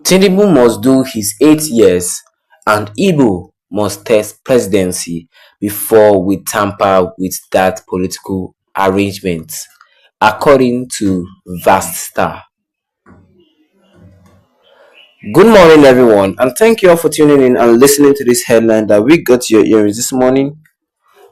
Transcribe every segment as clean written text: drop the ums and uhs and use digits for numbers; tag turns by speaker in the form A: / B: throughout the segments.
A: Tinubu must do his 8 years and Igbo must test presidency before we tamper with that political arrangement, according to Vast Star. Good morning, everyone, and thank you all for tuning in and listening to this headline that we got to your ears this morning.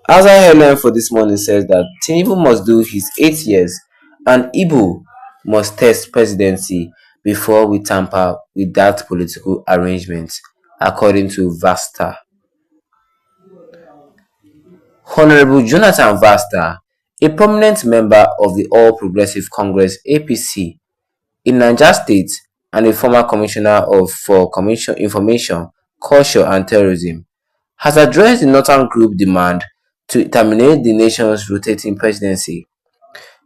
A: As our headline for this morning says that Tinubu must do his 8 years and Igbo must test presidency before we tamper with that political arrangement, according to Vasta. Honorable Jonathan Vasta, a prominent member of the All Progressive Congress (APC) in Niger State and a former commissioner for information, culture and tourism, has addressed the Northern Group demand to terminate the nation's rotating presidency.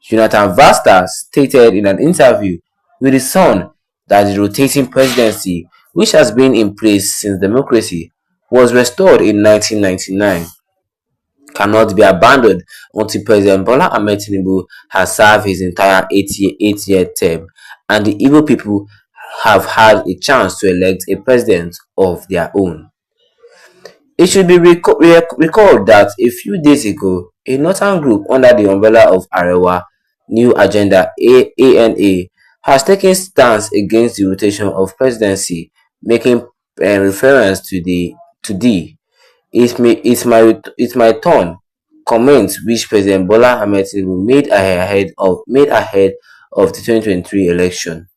A: Jonathan Vasta stated in an interview with The Sun that the rotating presidency, which has been in place since democracy was restored in 1999, cannot be abandoned until President Bola Ahmed Tinubu has served his entire eight-year term and the Igbo people have had a chance to elect a president of their own. It should be recalled that a few days ago, a northern group under the umbrella of Arewa New Agenda ANA has taken stance against the rotation of presidency, making reference to the "It's my turn" comment which President Bola Ahmed Tinubu made ahead of the 2023 election.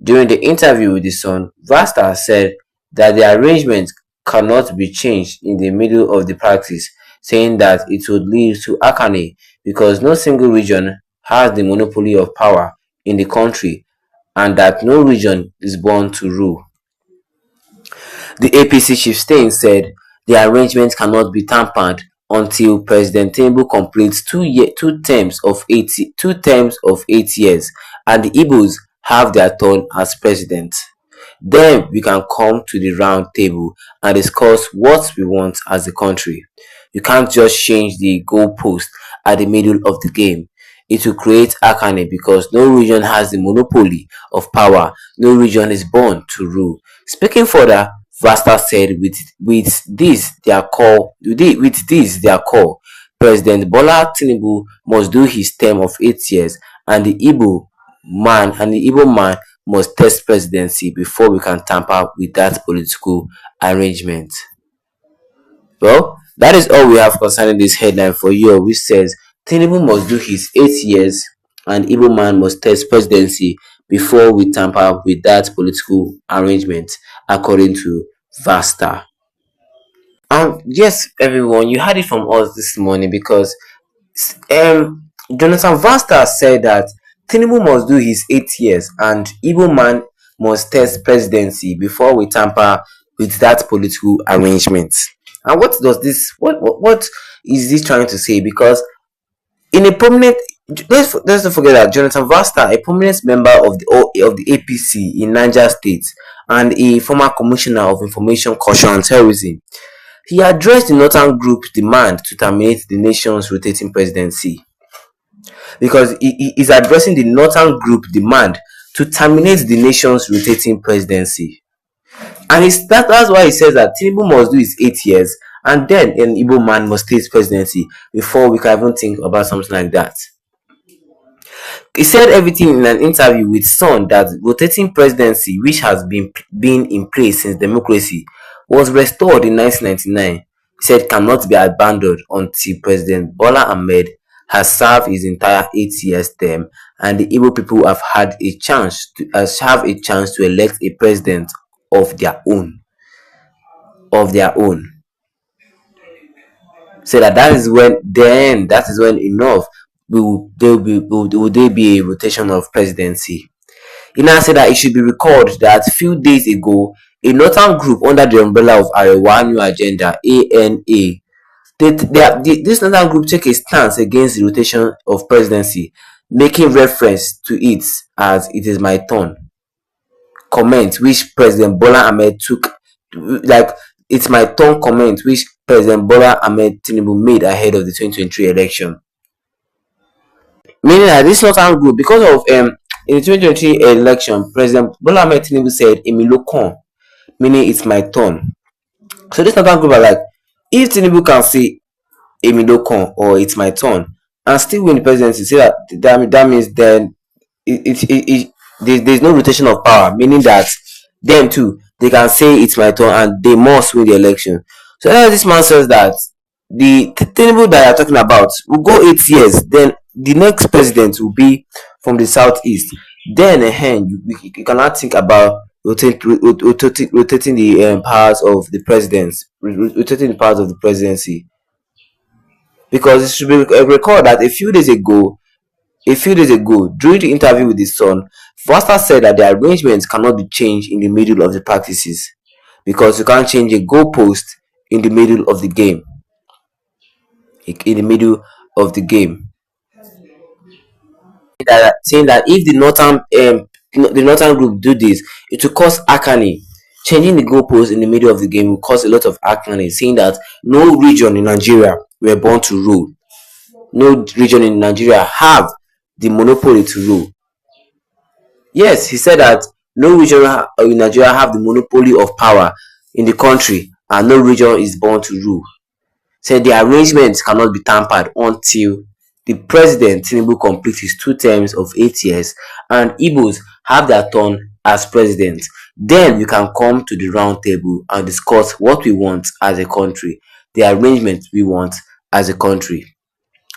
A: During the interview with The Sun, Vasta said that the arrangement cannot be changed in the middle of the practice, saying that it would lead to Akane because no single region has the monopoly of power in the country and that no region is born to rule. The APC chieftain said the arrangement cannot be tampered until President Tinubu completes two terms of 8 years and the Igbos have their turn as president. Then we can come to the round table and discuss what we want as a country. You can't just change the goalpost at the middle of the game. It will create Akane because no region has the monopoly of power. No region is born to rule. Speaking further, Vasta said with this their call, President Bola Tinubu must do his term of 8 years and the Igbo man must test presidency before we can tamper with that political arrangement. Well, that is all we have concerning this headline for you, which says Tinubu must do his 8 years and Igbo man must test presidency before we tamper with that political arrangement, according to Vasta. Yes, everyone, you heard it from us this morning because Jonathan Vasta said that Tinubu must do his 8 years and Igbo man must test presidency before we tamper with that political arrangement. And what is this trying to say? Because in a prominent, let's not forget that Jonathan Vasta, a prominent member of the APC in Niger State and a former commissioner of information, culture and tourism, he addressed the Northern Group's demand to terminate the nation's rotating presidency. Because he is addressing the Northern Group demand to terminate the nation's rotating presidency. And that's why he says that Tinubu must do his 8 years and then an Igbo man must take presidency before we can even think about something like that. He said everything in an interview with Sun that rotating presidency, which has been in place since democracy, was restored in 1999. He said cannot be abandoned until President Bola Ahmed has served his entire 8 years term and the Igbo people have had a chance to elect a president of their own. So that is when enough will there be a rotation of presidency. He now said that it should be recalled that few days ago, a northern group under the umbrella of Arewa New Agenda (ANA), this northern group take a stance against the rotation of presidency, making reference to it as "it is my turn" comment which President Bola Ahmed took, like "it's my turn" comment which President Bola Ahmed Tinubu made ahead of the 2023 election. Meaning that this northern group, because of In the 2023 election, President Bola Ahmed Tinubu said, "Emi lo kan," meaning it's my turn. So this northern group are like, if Tinubu can say "Emi lo kan" or "it's my turn" and still win the presidency, say that means then there's no rotation of power, meaning that them too they can say "it's my turn" and they must win the election. So this man says that the Tinubu that you're talking about will go 8 years, then the next president will be from the southeast. Then you cannot think about rotating the powers of the presidents, rotating the powers of the presidency, because it should be recalled that a few days ago, during the interview with his son, Foster said that the arrangements cannot be changed in the middle of the practices because you can't change a goalpost in the middle of the game. In the middle of the game, saying that if the northern group do this, it will cause agony. Changing the goalpost in the middle of the game will cause a lot of agony, saying that no region in Nigeria were born to rule. No region in Nigeria have the monopoly to rule. Yes, he said that no region in Nigeria have the monopoly of power in the country, and no region is born to rule. Said the arrangements cannot be tampered until the president Tinubu completes his 2 terms of 8 years and Igbos have their turn as president. Then we can come to the round table and discuss what we want as a country, the arrangement we want as a country.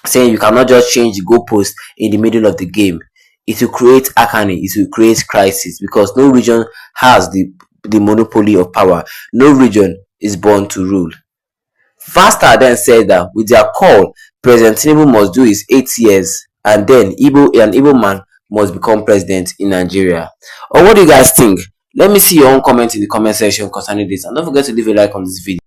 A: Saying you cannot just change the goalpost in the middle of the game. It will create agony, it will create crisis because no region has the monopoly of power. No region is born to rule. Faster then said that with their call, President Tinubu must do his 8 years and then an Igbo man must become president in Nigeria. Or what do you guys think? Let me see your own comment in the comment section concerning this, and don't forget to leave a like on this video.